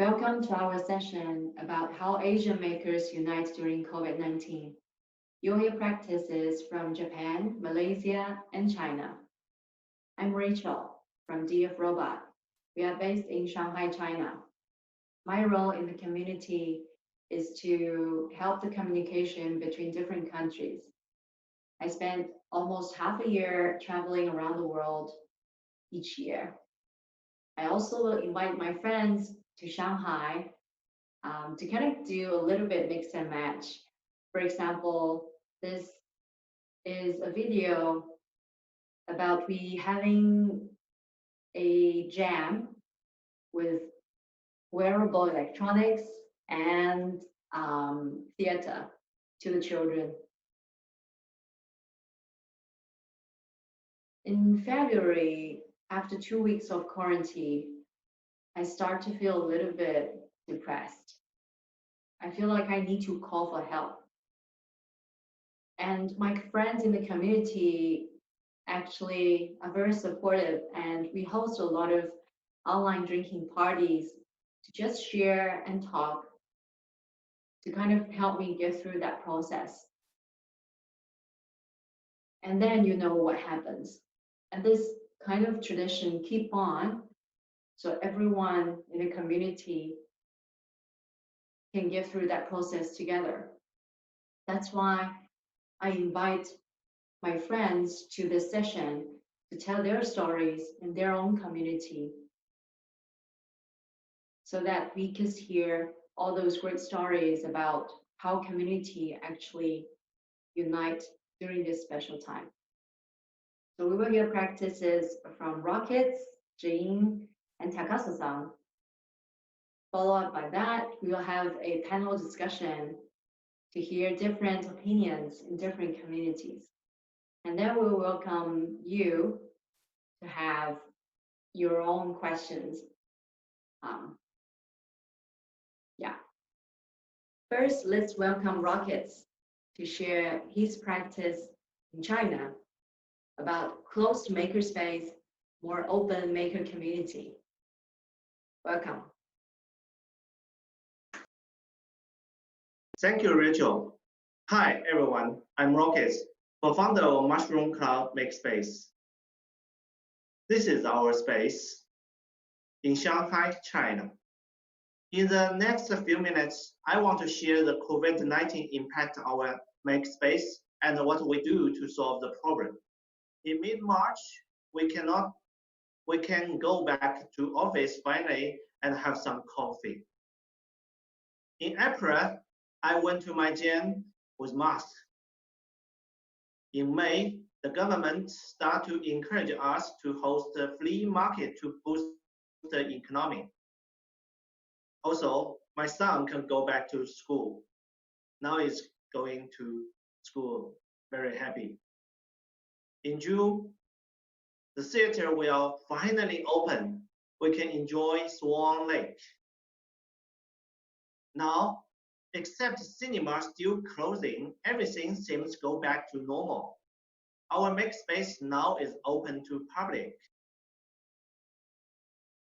Welcome to our session about how Asian makers unite during COVID-19. You'll hear practices from Japan, Malaysia, and China. I'm Rachel from DFRobot. We are based in Shanghai, China. My role in the community is to help the communication between different countries. I spent almost half a year traveling around the world each year. I also will invite my friends to Shanghai to kind of do a little bit mix and match. For example, this is a video about we having a jam with wearable electronics and theater to the children. In February, after 2 weeks of quarantine, I start to feel a little bit depressed. I feel like I need to call for help. And my friends in the community actually are very supportive, and we host a lot of online drinking parties to just share and talk to kind of help me get through that process. And then you know what happens. And this kind of tradition keep on, so everyone in the community can get through that process together. That's why I invite my friends to this session to tell their stories in their own community, so that we can hear all those great stories about how community actually unite during this special time. So we will hear practices from Rockets, Jane, and TAKASU. Followed by that, we will have a panel discussion to hear different opinions in different communities. And then we will welcome you to have your own questions. First, let's welcome Rockets to share his practice in China about closed makerspace, more open maker community. Welcome. Thank you, Rachel. Hi, everyone. I'm Rockets, co-founder of Mushroom Cloud Makerspace. This is our space in Shanghai, China. In the next few minutes, I want to share the COVID-19 impact on our makerspace and what we do to solve the problem. In mid-March, we can go back to office finally and have some coffee. In April, I went to my gym with mask. In May, the government started to encourage us to host a flea market to boost the economy. Also, my son can go back to school. Now he's going to school, very happy. In June, the theater will finally open. We can enjoy Swan Lake. Now, except cinema still closing, everything seems to go back to normal. Our makerspace now is open to public.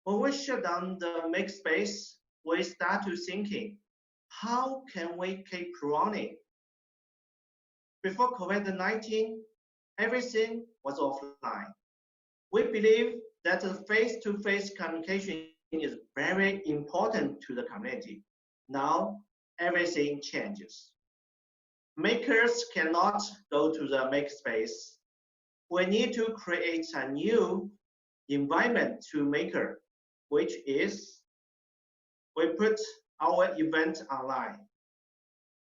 When we shut down the makerspace, we start to thinking, how can we keep running? Before COVID-19, everything was offline. We believe that the face-to-face communication is very important to the community. Now, everything changes. Makers cannot go to the makerspace. We need to create a new environment to maker, which is we put our event online.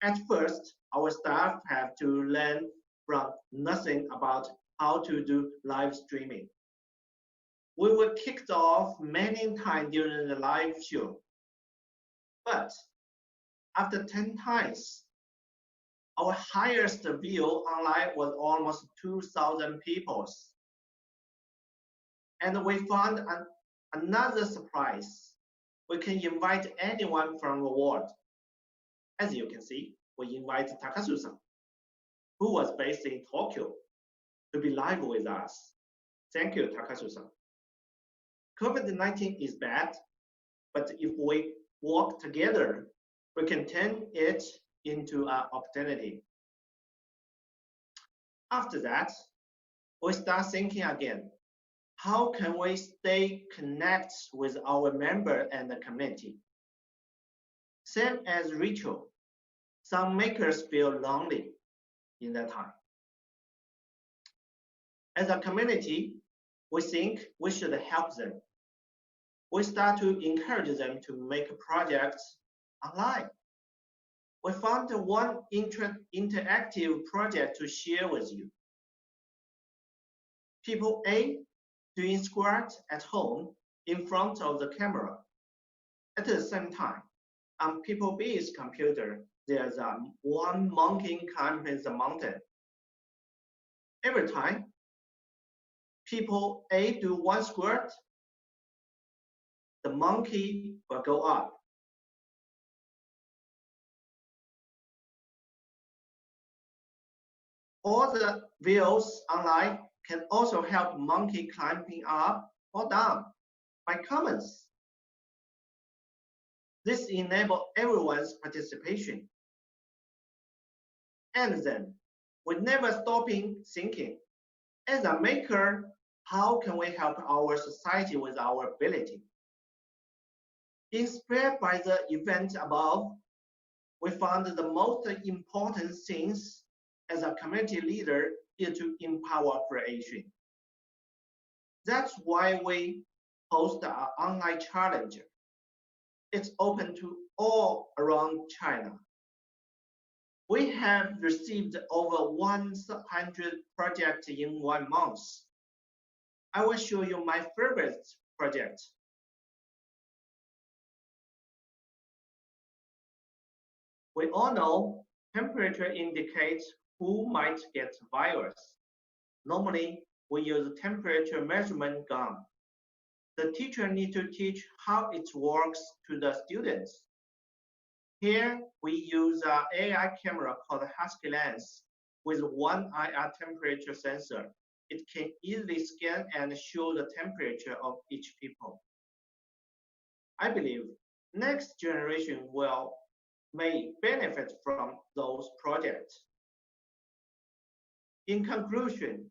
At first, our staff have to learn from nothing about how to do live streaming. We were kicked off many times during the live show. But after 10 times, our highest view online was almost 2,000 people. And we found another surprise. We can invite anyone from the world. As you can see, we invited TAKASU, who was based in Tokyo, to be live with us. Thank you, TAKASU. COVID-19 is bad, but if we work together, we can turn it into an opportunity. After that, we start thinking again. How can we stay connected with our member and the community? Same as Rachel, some makers feel lonely in that time. As a community, we think we should help them. We start to encourage them to make projects online. We found one interactive project to share with you. People A doing squats at home in front of the camera. At the same time, on people B's computer, there's one monkey climbing the mountain. Every time people A do one squat, the monkey will go up. All the videos online can also help monkey climbing up or down by comments. This enables everyone's participation. And then, we never stopping thinking, as a maker, how can we help our society with our ability? Inspired by the event above, we found the most important things as a community leader is to empower creation. That's why we host an online challenge. It's open to all around China. We have received over 100 projects in 1 month. I will show you my favorite project. We all know temperature indicates who might get virus. Normally, we use temperature measurement gun. The teacher needs to teach how it works to the students. Here, we use an AI camera called Husky Lens with one IR temperature sensor. It can easily scan and show the temperature of each people. I believe next generation may benefit from those projects. In conclusion,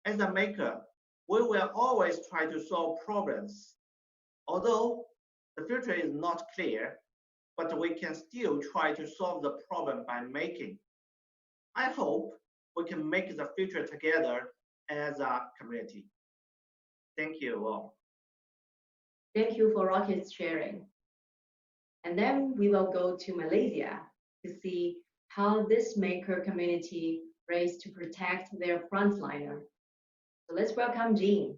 as a maker, we will always try to solve problems. Although the future is not clear, but we can still try to solve the problem by making. I hope we can make the future together as a community. Thank you all. Thank you for Rocket's sharing. And then we will go to Malaysia to see how this maker community raised to protect their frontliner. So let's welcome Jean.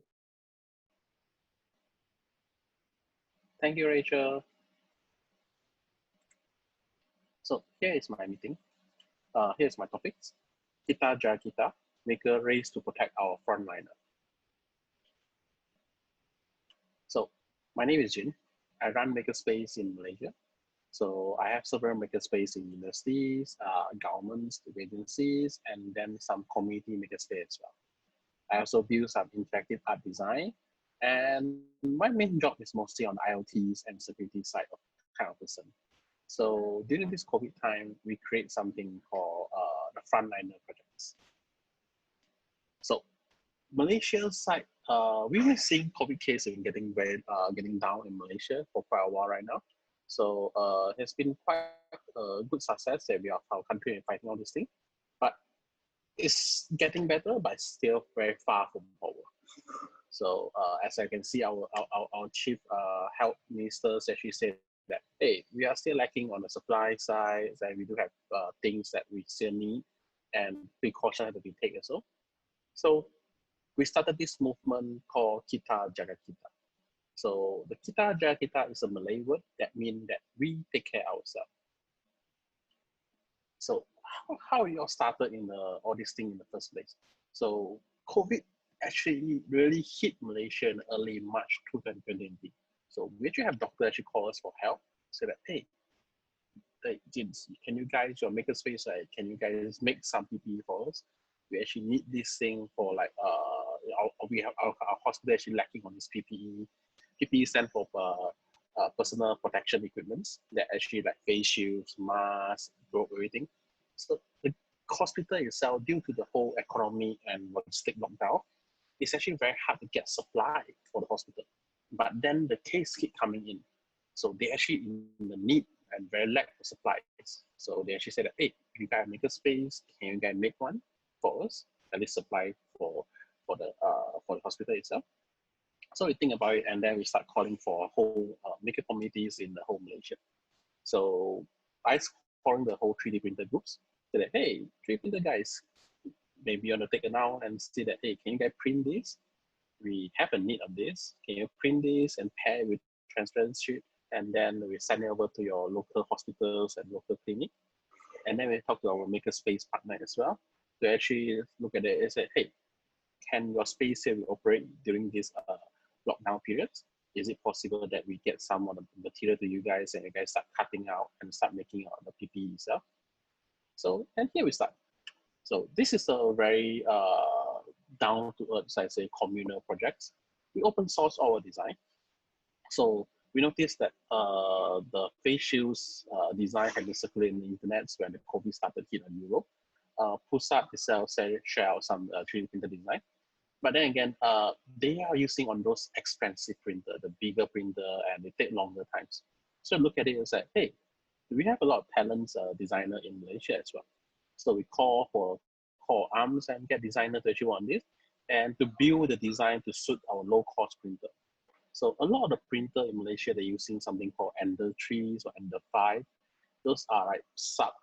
Thank you, Rachel. So here is my meeting. Here's my topics. Kita Jar Kita, maker race to protect our frontliner. So my name is Jin. I run Makerspace in Malaysia. So I have several makerspace in universities, governments, agencies, and then some community makerspace as well. I also build some interactive art design, and my main job is mostly on IoTs and security side of kind of person. So during this COVID time, we create something called the frontliner projects. So Malaysia side, we've been seeing COVID cases getting down in Malaysia for quite a while right now. So it's been quite a good success that we are our country in fighting all this thing, but it's getting better, but still very far from over. So as I can see, our chief health ministers actually said that, hey, we are still lacking on the supply side, and we do have things that we still need, and precautions have to be taken as well. So we started this movement called Kita Jaga Kita. So the Kita Jaga Kita is a Malay word that means that we take care ourselves. So how you all started in all this thing in the first place? So COVID actually really hit Malaysia in early March 2020. So we actually have doctors actually call us for help, say that, hey, can you guys, your makerspace, can you guys make some PPE for us? We actually need this thing for like, we have our hospital actually lacking on this PPE. PPE stands for personal protection equipments that actually like face shields, masks, globe, everything. So the hospital itself, due to the whole economy and logistic lockdown, it's actually very hard to get supply for the hospital. But then the case keep coming in. So they actually in the need and very lack of supplies. So they actually said that, hey, you guys make a space, can you guys make one for us? At least supply for the hospital itself. So we think about it, and then we start calling for whole maker communities in the whole Malaysia. So I formed the whole 3D printer groups. So that, hey, 3D printer guys, maybe you want to take it now and see that, hey, can you guys print this? We have a need of this. Can you print this and pair with transparent sheet? And then we send it over to your local hospitals and local clinic. And then we talk to our Makerspace partner as well to actually look at it and say, hey, can your space here operate during this lockdown periods? Is it possible that we get some of the material to you guys and you guys start cutting out and start making the PPE itself? So, and here we start. So this is a very down to earth, I say, communal projects. We open source our design. So we noticed that the face shields design had been circulating in the internet when the COVID started hit in Europe. Pusat itself share out some 3D printer design. But then again, they are using on those expensive printer, the bigger printer, and they take longer times. So look at it and say, hey, we have a lot of talents designer in Malaysia as well. So we call arms and get designer to actually want this and to build the design to suit our low cost printer. So a lot of the printer in Malaysia, they're using something called Ender 3s or Ender 5. Those are like sub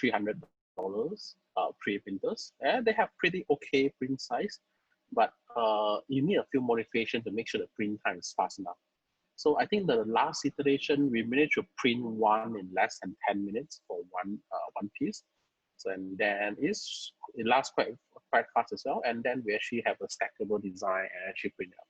$300 pre-printers, and they have pretty okay print size, but you need a few modifications to make sure the print time is fast enough. So I think the last iteration, we managed to print one in less than 10 minutes for one piece. So, and then it lasts quite fast as well. And then we actually have a stackable design and actually print it out.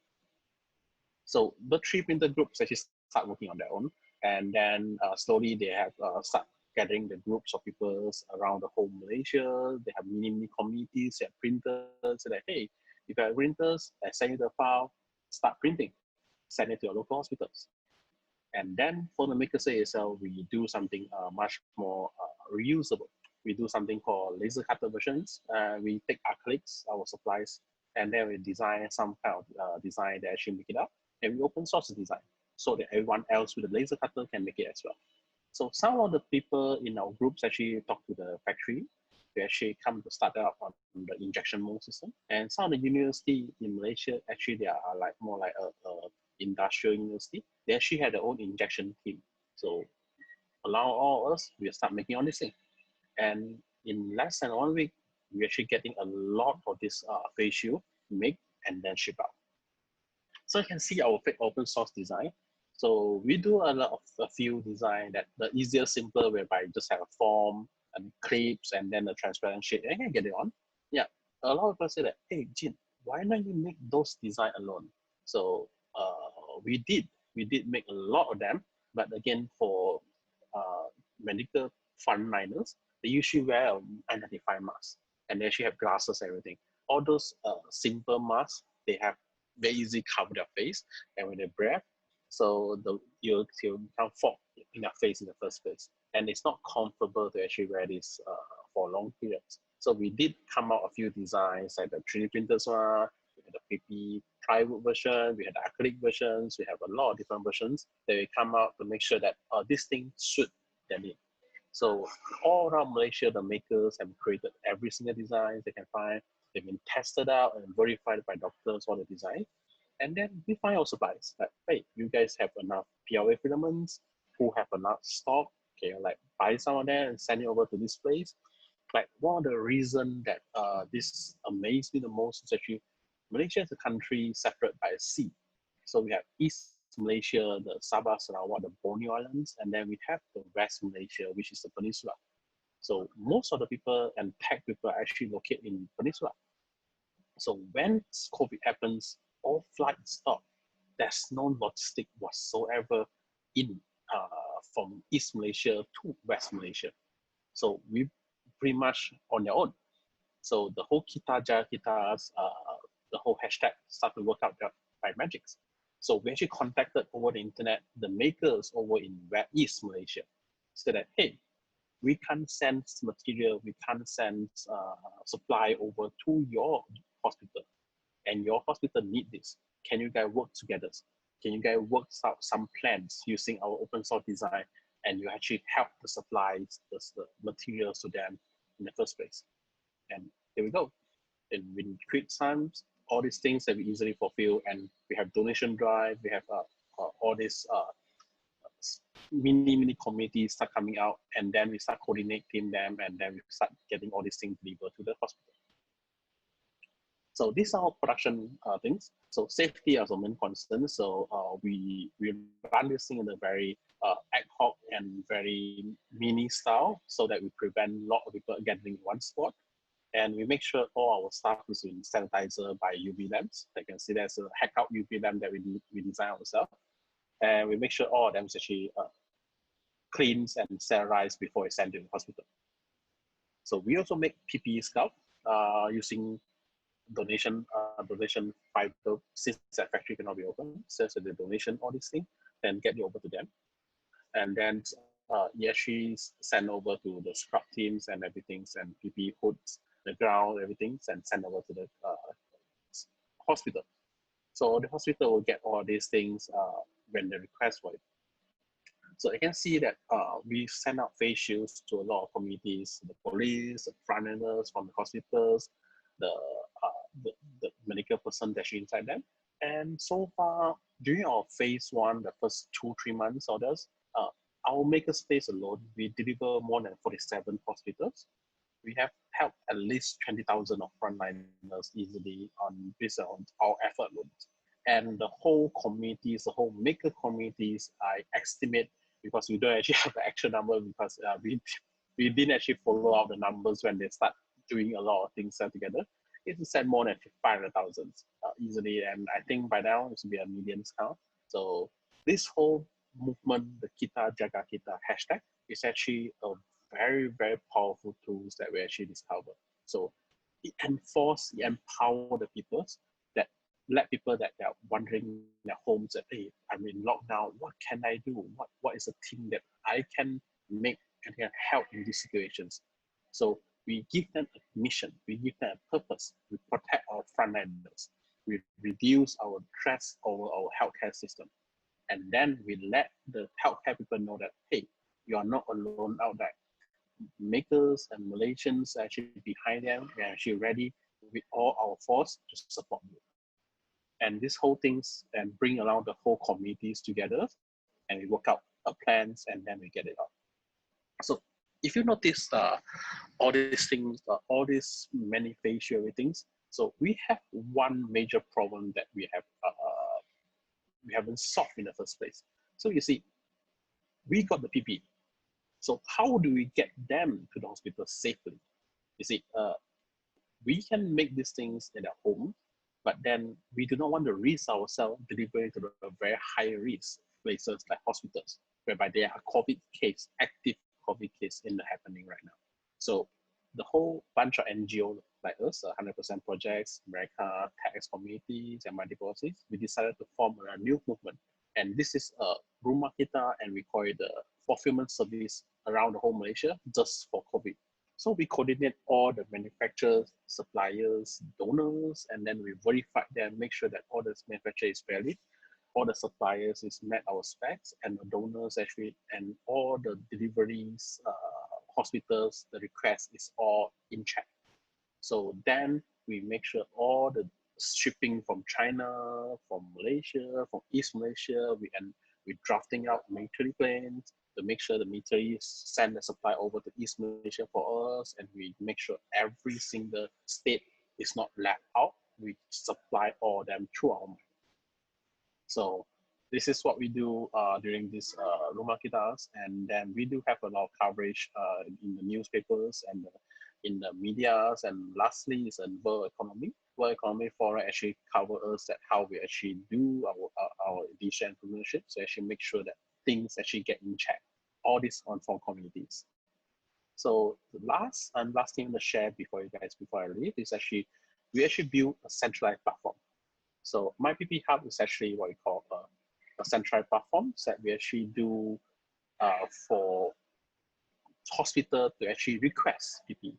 So the 3 printer groups actually start working on their own. And then slowly they have start gathering the groups of people around the whole Malaysia. They have mini communities, they have printers. So that, hey, if you have printers, I send you the file, start printing, send it to your local hospitals. And then for the Makerspace itself, we do something much more reusable. We do something called laser cutter versions. We take acrylics, our supplies, and then we design some kind of design that actually make it up. And we open source the design so that everyone else with a laser cutter can make it as well. So some of the people in our groups actually talk to the factory to actually come to start up on the injection mold system. And some of the university in Malaysia, actually they are like more like a industrial university. They actually had their own injection team. So allow all of us, we start making all this thing. And in less than 1 week, we're actually getting a lot of this face shield make and then ship out. So you can see our open source design. So we do a few design that the easier, simpler, whereby you just have a form and clips and then a transparent sheet and you can get it on. Yeah, a lot of people say that, hey, Jin, why not you make those design alone? So we did make a lot of them, but again, for medical frontliners, they usually wear an N95 mask and they actually have glasses and everything. All those simple masks, they have very easy cover their face, and when they breathe, so you'll become fog in their face in the first place. And it's not comfortable to actually wear this for long periods. So we did come out a few designs like the 3D printers one, we had the PPE plywood version, we had the acrylic versions, we have a lot of different versions that we come out to make sure that this thing suit their need. So all around Malaysia, the makers have created every single design they can find. They've been tested out and verified by doctors for the design. And then we find our supplies. Like, hey, you guys have enough PLA filaments, who have enough stock, okay, like buy some of them and send it over to this place. Like one of the reasons that this amazed me the most is actually Malaysia is a country separated by a sea. So we have East Malaysia, the Sabah, Sarawak, the Borneo Islands, and then we have the West Malaysia, which is the peninsula. So most of the people and tech people are actually located in peninsula. So when COVID happens, all flights stop. There's no logistic whatsoever in from East Malaysia to West Malaysia. So we pretty much on their own. So the whole the whole hashtag start to work out by magics. So we actually contacted over the internet the makers over in East Malaysia, so that, hey, we can't send material, we can't send supply over to your hospital, and your hospital need this. Can you guys work together? Can you guys work out some plans using our open source design, and you actually help the supplies, the materials to them in the first place? And here we go. And within quick times, all these things that we easily fulfill, and we have donation drive, we have all these mini communities start coming out, and then we start coordinating them, and then we start getting all these things delivered to the hospital. So these are our production things. So safety is our main concern. So we run this thing in a very ad hoc and very mini style, so that we prevent a lot of people gathering in one spot. And we make sure all our staff is in sanitizer by UV lamps. You can see there's a hack out UV lamp that we design ourselves. And we make sure all of them is actually cleansed and sterilized before it's sent to the hospital. So we also make PPE Scrubs using donation fiber, since that factory cannot be open. So the donation, all these things, then get it over to them. And then actually send over to the scrub teams and everything, and PPE hoods, the ground, everything, and send over to the hospital. So the hospital will get all these things when they request for it. So you can see that we send out face shields to a lot of communities, the police, the frontliners from the hospitals, the medical person that's inside them. And so far, during our phase one, the first 2-3 months of this, our makerspace alone, we deliver more than 47 hospitals. We have helped at least 20,000 of frontliners easily based on our effort load. And the whole communities, the whole maker communities, I estimate, because we don't actually have the actual number, because we didn't actually follow out the numbers when they start doing a lot of things together. It's said more than 500,000 easily, and I think by now it should be a million count. So this whole movement, the Kita Jaga Kita hashtag, is actually a very, very powerful tools that we actually discovered. So it empower the people, that let people that are wondering in their homes that, hey, I'm in lockdown, what can I do? What is a thing that I can make and can help in these situations? So we give them a mission, we give them a purpose, we protect our frontliners, we reduce our stress over our healthcare system. And then we let the healthcare people know that, hey, you are not alone out there. Makers and Malaysians are actually behind them. We are actually ready with all our force to support you. And this whole things and bring around the whole communities together, and we work out plans, and then we get it out. So if you notice all these things, all these many facial things, so we have one major problem that we haven't solved in the first place. So you see, we got the PPE. So how do we get them to the hospital safely? You see, we can make these things in our home, but then we do not want to risk ourselves delivering to the very high risk places like hospitals, whereby there are COVID case, active COVID case happening right now. So the whole bunch of NGO like us, 100% projects, Mereka, tax communities, and multiple things, we decided to form a new movement. And this is Rumah Kita, and we call it the fulfillment service around the whole Malaysia just for COVID. So we coordinate all the manufacturers, suppliers, donors, and then we verify them, make sure that all the manufacturer is valid, all the suppliers is met our specs, and the donors actually, and all the deliveries, hospitals, the request is all in check. So then we make sure all the shipping from China, from Malaysia, from East Malaysia, we're drafting out military planes to make sure the military send the supply over to East Malaysia for us, and we make sure every single state is not left out. We supply all of them through our mind. So this is what we do during this Rumah Kitas, and then we do have a lot of coverage in the newspapers and in the medias, and lastly is a World Economy. World Economy Forum actually cover us that how we actually do our edition entrepreneurship, so actually make sure that things actually get in check. All this on from communities. So the last thing to share before I leave is actually we build a centralized platform. So my PPE Hub is actually what we call a centralized platform that we actually do for hospital to actually request PPE.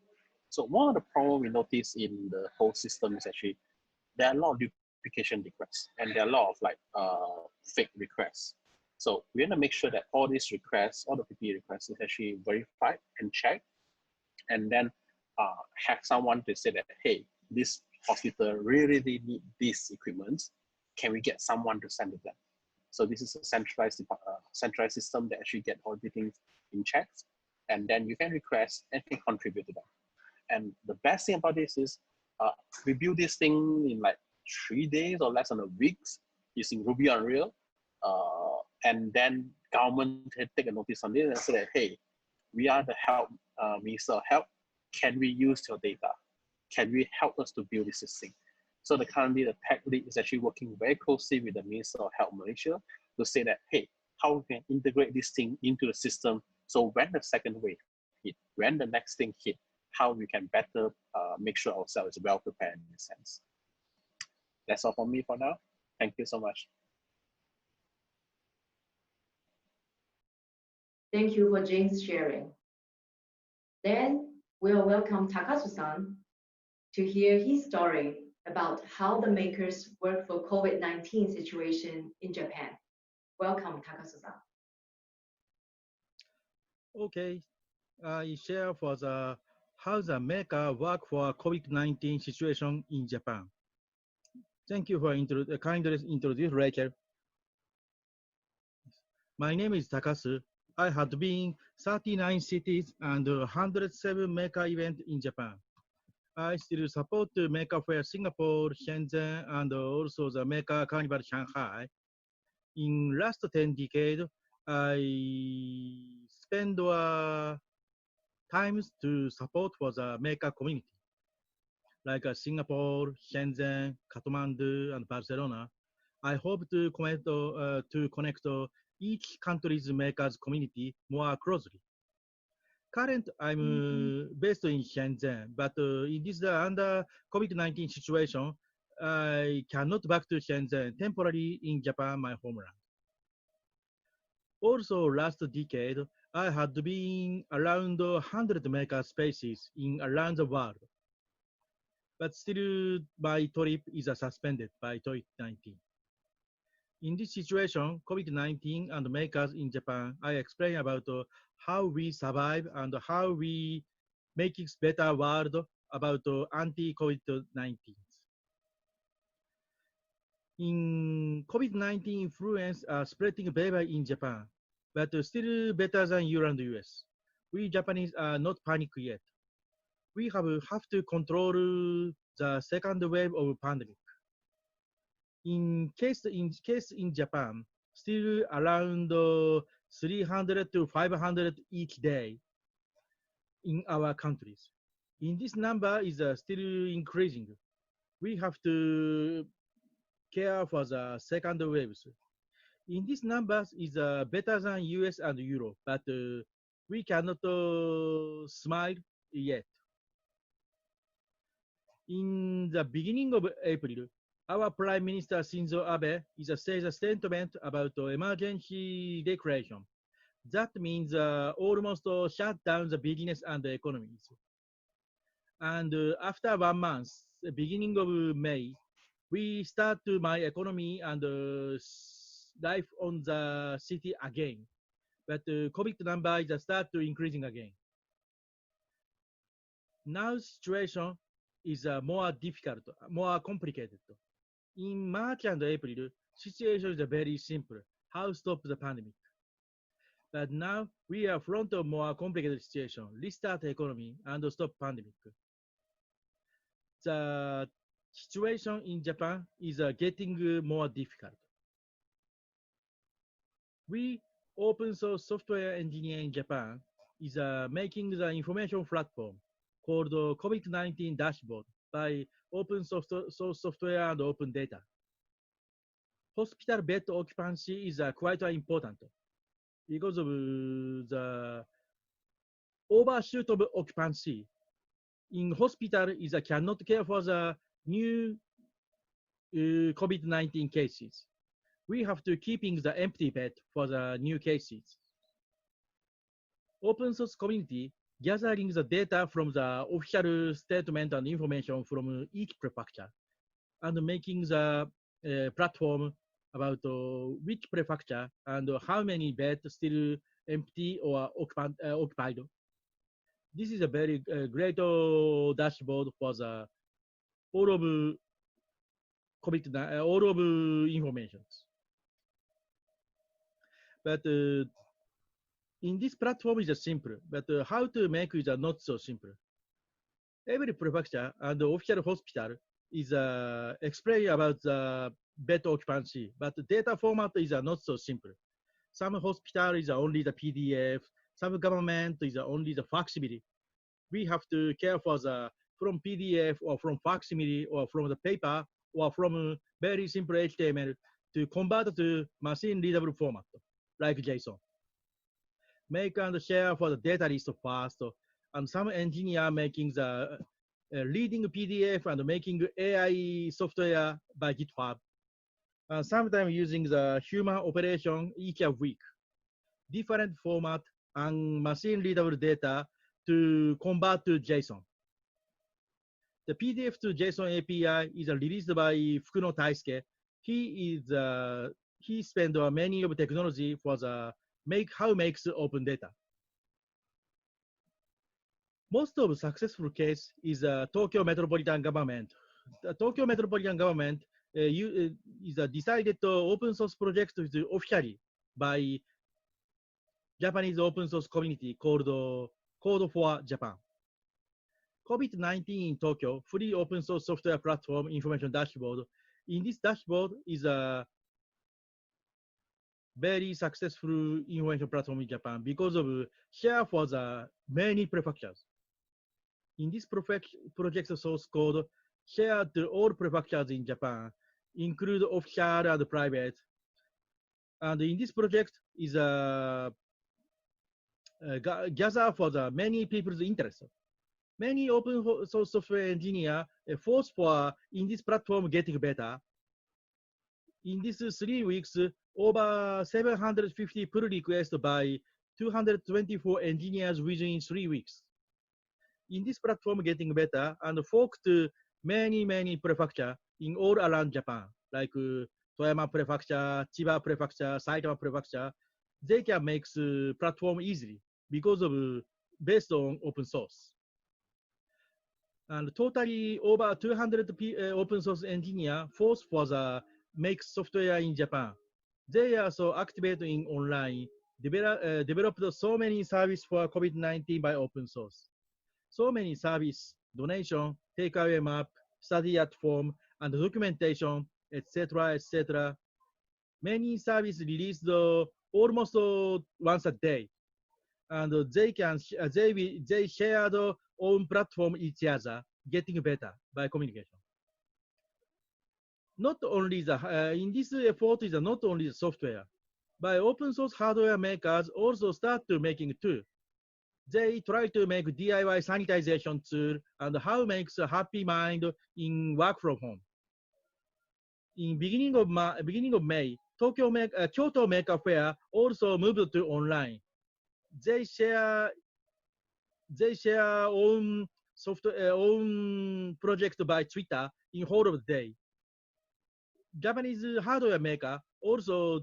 So one of the problems we notice in the whole system is actually there are a lot of duplication requests and there are a lot of like fake requests. So we want to make sure that all these requests, all the PPE requests is actually verified and checked, and then have someone to say that, hey, this hospital really need these equipments. Can we get someone to send it them? So this is a centralized system that actually get all the things in checks, and then you can request and can contribute to them. And the best thing about this is we build this thing in like 3 days or less than a week using Ruby on Rails. And then government take a notice on this and say that, hey, we are the Minister of Health. Can we use your data? Can we help us to build this thing? So currently the tech lead is actually working very closely with the Minister of Health Malaysia to say that, hey, how we can integrate this thing into the system. So when the second wave hit, when the next thing hit, how we can better make sure ourselves is well prepared in this sense. That's all from me for now. Thank you so much. Thank you for Jane's sharing. Then we'll welcome Takasu-san to hear his story about how the makers work for COVID-19 situation in Japan. Welcome, Takasu-san. Okay, I share for the how the maker work for COVID-19 situation in Japan. Thank you for kindly introduce Rachel. My name is Takasu. I had been 39 cities and 107 maker events in Japan. I still support the Maker Fair Singapore, Shenzhen, and also the Maker Carnival Shanghai. In last 10 decades, I spend times to support for the maker community, like Singapore, Shenzhen, Kathmandu, and Barcelona. I hope to connect each country's makers community more closely. Currently, I'm based in Shenzhen, but in this under COVID-19 situation, I cannot back to Shenzhen temporarily in Japan, my homeland. Also, last decade, I had been around 100 maker spaces in around the world. But still, my trip is suspended by COVID-19. In this situation, COVID-19 and makers in Japan, I explain about how we survive and how we make it better world about anti-COVID-19. In COVID-19 influence spreading better in Japan, but still better than Europe and US. We Japanese are not panic yet. We have to control the second wave of pandemic. In case in Japan, still around 300 to 500 each day in our countries. In this number is still increasing. We have to care for the second waves. In these numbers is better than US and Europe, but we cannot smile yet. In the beginning of April, our Prime Minister Shinzo Abe says a statement about emergency declaration. That means almost shut down the business and the economies. And after 1 month, beginning of May, we start to my economy and life on the city again. But COVID number is start to increasing again. Now situation is more difficult, more complicated. In March and April, situation is very simple. How stop the pandemic? But now we are front of more complicated situation. Restart economy and stop pandemic. The situation in Japan is getting more difficult. We open source software engineer in Japan is making the information platform called COVID-19 dashboard by open source software and open data. Hospital bed occupancy is quite important because of the overshoot of occupancy. In hospital is cannot care for the new COVID-19 cases. We have to keeping the empty bed for the new cases. Open source community gathering the data from the official statement and information from each prefecture and making the platform about which prefecture and how many beds still empty or occupied. This is a very great dashboard for the all of COVID, all of informations. But in this platform is simple, but how to make it not so simple. Every prefecture and official hospital is explain about the bed occupancy, but the data format is not so simple. Some hospital is only the PDF, some government is only the facsimile. We have to care for the from PDF or from facsimile or from the paper or from very simple HTML to convert to machine readable format like JSON. Make and share for the data list first, and some engineer making the reading PDF and making AI software by GitHub. Sometimes using the human operation each week. Different format and machine readable data to convert to JSON. The PDF to JSON API is released by Fukuno Taisuke. He spent many of technology for the how makes open data. Most of successful case is Tokyo Metropolitan Government. The Tokyo Metropolitan Government is decided to open source project officially by Japanese open source community called Code for Japan. COVID-19 in Tokyo, free open source software platform information dashboard. In this dashboard is a very successful information platform in Japan because of share for the many prefectures. In this project source code, shared to all prefectures in Japan, include official and private. And in this project is a gather for the many people's interest. Many open source software engineer force for in this platform getting better. In these 3 weeks, over 750 pull requests by 224 engineers within 3 weeks. In this platform getting better and fork to many prefecture in all around Japan, like Toyama Prefecture, Chiba Prefecture, Saitama Prefecture, they can make the platform easily because of based on open source. And totally over 200 open source engineer force for the make software in Japan. They are so activated in online, developed so many services for COVID-19 by open source. So many service, donation, takeaway map, study at home, and documentation, etc., etc. Many services released almost once a day, and they share their own platform each other, getting better by communication. Not only the in this effort is not only the software, by open source hardware makers also start to making too. They try to make DIY sanitization tool and how makes a happy mind in work from home. In beginning of May, Kyoto Maker Fair also moved to online. They share own software own project by Twitter in whole of the day. Japanese hardware maker also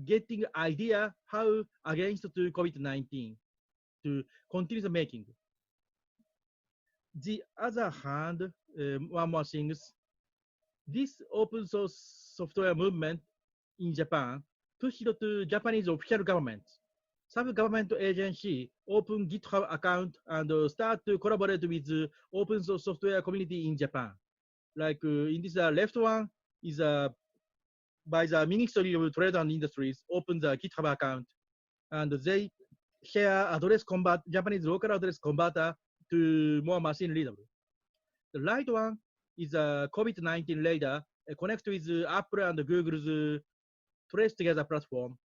getting idea how against to COVID-19 to continue the making. The other hand, one more thing, this open source software movement in Japan pushed to Japanese official government. Some government agency open GitHub account and start to collaborate with open source software community in Japan. Like in this left one is by the Ministry of Trade and Industries open the GitHub account and they share address Japanese local address converter to more machine readable. The right one is a COVID-19 radar connect with Apple and Google's Trace Together platform.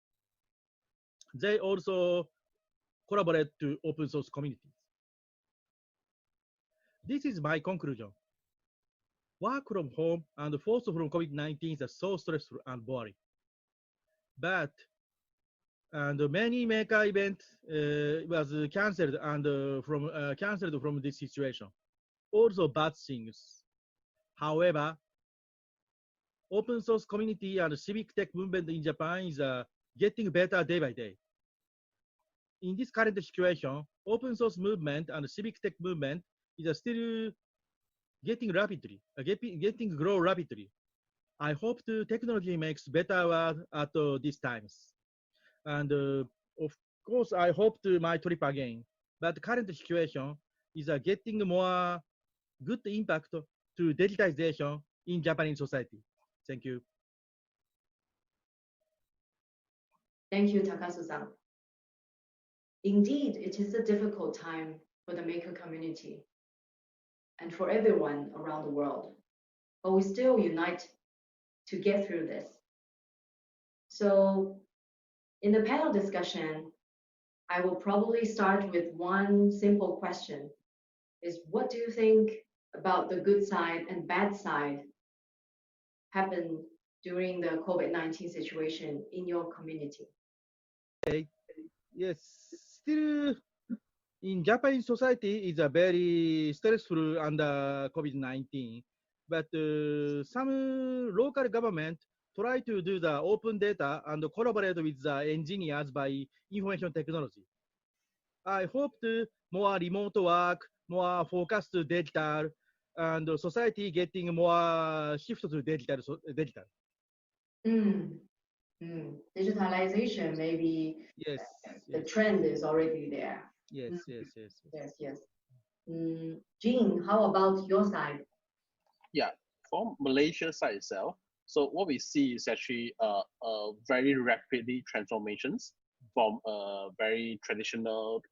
They also collaborate to open source communities. This is my conclusion. Work from home and forced from COVID-19 is so stressful and boring. But and many maker events was cancelled and from cancelled from this situation. Also bad things. However, open source community and civic tech movement in Japan is getting better day by day. In this current situation, open source movement and civic tech movement is still getting rapidly, getting grow rapidly. I hope the technology makes better world at these times. And of course, I hope to my trip again. But the current situation is getting more good impact to digitization in Japanese society. Thank you. Thank you, Takasu-san. Indeed, it is a difficult time for the maker community and for everyone around the world, but we still unite to get through this. So in the panel discussion, I will probably start with one simple question, is what do you think about the good side and bad side happened during the COVID-19 situation in your community? Okay. Yes, still in Japanese society is a very stressful under COVID-19, but some local government try to do the open data and collaborate with the engineers by information technology. I hope to more remote work, more focused to digital, and society getting more shift to digital. Digitalization, maybe Yes, the yes, trend is already there. yes, yes, yes, Yes, yes. Jean, how about your side? Yeah, from Malaysia side itself, so what we see is actually a very rapidly transformations from a very traditional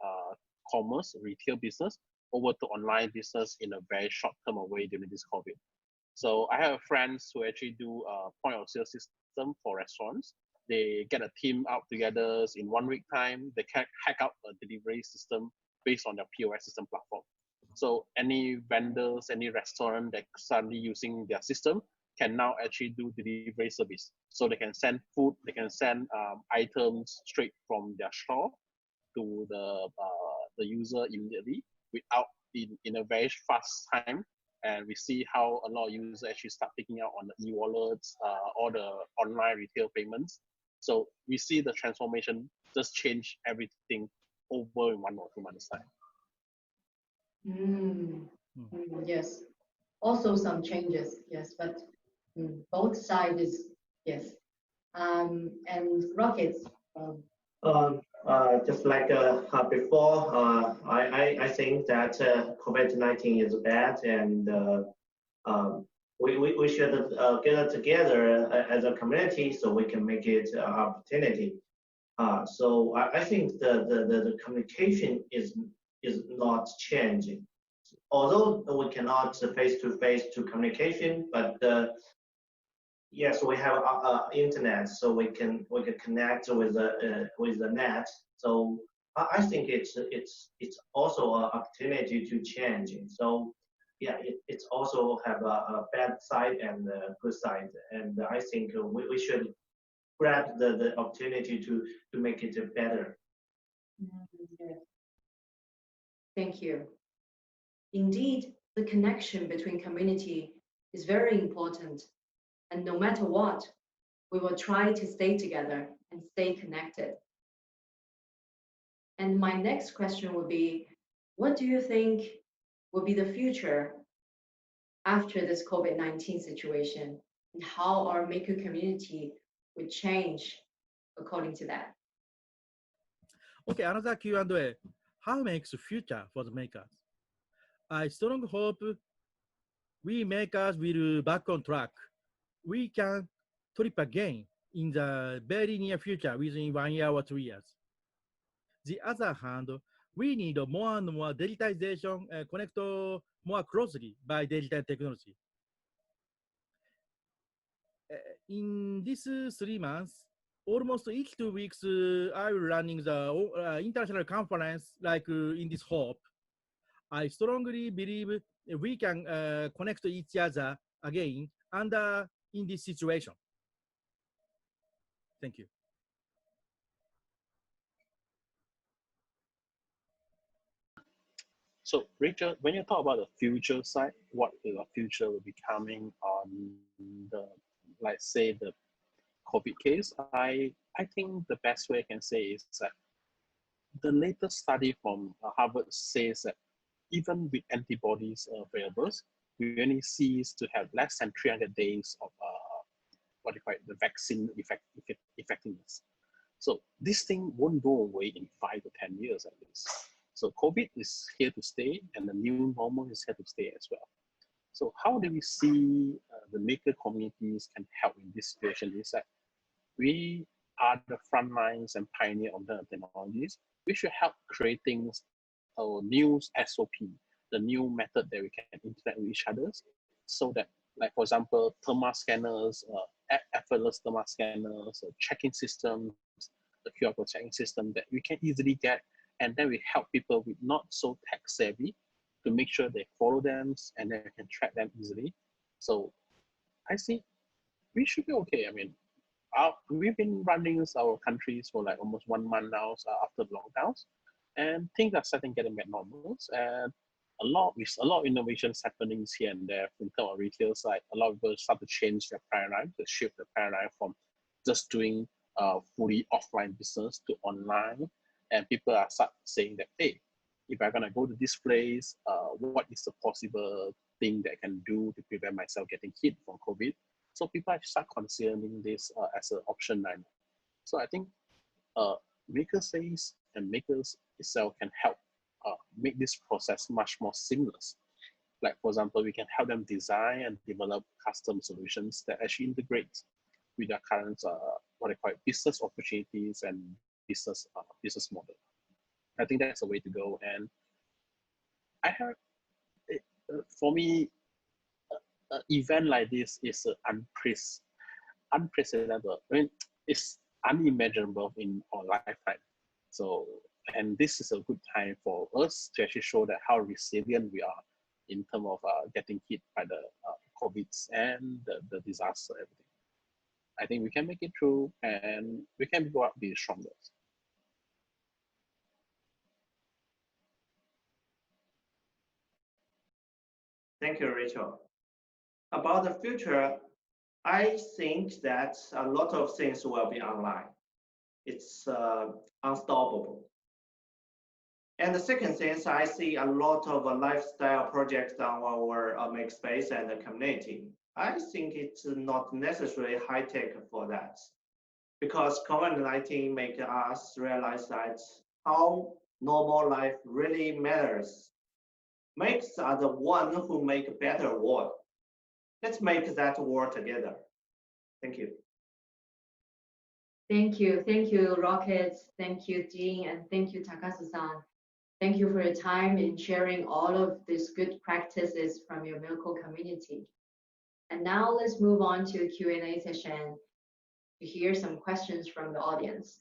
commerce retail business over to online business in a very short term way during this COVID. So I have friends who actually do a point of sale system for restaurants. They get a team out together in 1 week time. They can hack out a delivery system based on their POS system platform. So any vendors, any restaurant that suddenly using their system can now actually do delivery service. So they can send food, they can send items straight from their store to the user immediately without in a very fast time. And we see how a lot of users actually start picking out on the e-wallets, all the online retail payments. So we see the transformation just change everything over in 1 or 2 months time. Yes, also some changes, yes, but both sides is yes. And Rockets. Just like before, I think that COVID-19 is bad, and we should get together as a community so we can make it an opportunity. So I think the communication is not changing. Although we cannot face-to-face to communication, but yes, we have internet, so we can connect with the net. So I think it's also an opportunity to change. So yeah, it's also have a bad side and a good side, and I think we should grab the opportunity to make it better. Thank you. Indeed, the connection between community is very important. And no matter what, we will try to stay together and stay connected. And my next question would be, what do you think will be the future after this COVID-19 situation, and how our maker community would change according to that? Okay, another Q&A. How makes the future for the makers? I strongly hope we makers will back on track. We can trip again in the very near future within 1 year or 2 years. The other hand, we need more and more digitization connect more closely by digital technology. In these 3 months, almost each 2 weeks, I will running the international conference like in this hope. I strongly believe we can connect each other again and in this situation. Thank you. So, Rachel, when you talk about the future side, what the future will be coming on the, let's say, the COVID case, I think the best way I can say is that the latest study from Harvard says that even with antibodies available, we only cease to have less than 300 days of what do you call it, the vaccine effectiveness. So this thing won't go away in 5 to 10 years at least. So COVID is here to stay, and the new normal is here to stay as well. So how do we see the maker communities can help in this situation is that we are the front lines and pioneer of the technologies. We should help creating our new SOP, the new method that we can interact with each other, so that, like for example, thermal scanners, effortless thermal scanners, checking systems, the QR code checking system that we can easily get, and then we help people with not so tech savvy to make sure they follow them and then we can track them easily. So I think we should be okay. I mean, we've been running our countries for like almost 1 month now after the lockdowns, and things are starting getting back normal. And a lot of innovations happening here and there in terms of retail side. A lot of people start to change their paradigm, to shift the paradigm from just doing fully offline business to online. And people are start saying that, hey, if I'm gonna go to this place, what is the possible thing that I can do to prevent myself getting hit from COVID? So people have start considering this as an option now. So I think Makerspace and makers itself can help make this process much more seamless. Like for example, we can help them design and develop custom solutions that actually integrate with their current what I call it, business opportunities and business model. I think that's the way to go. And I heard, for me, an event like this is unprecedented. I mean, it's unimaginable in our lifetime. So, and this is a good time for us to actually show that how resilient we are in terms of getting hit by the COVIDs and the disaster, everything. I think we can make it through, and we can go out be stronger. Thank you, Rachel. About the future, I think that a lot of things will be online. It's unstoppable. And the second thing is I see a lot of lifestyle projects on our Makerspace and the community. I think it's not necessarily high tech for that, because COVID-19 make us realize that how normal life really matters. Makers are the one who make a better world. Let's make that world together. Thank you. Thank you, Rocket. Thank you, Jin, and thank you, Takasu-san. Thank you for your time in sharing all of these good practices from your Miracle community. And now let's move on to a Q&A session to hear some questions from the audience.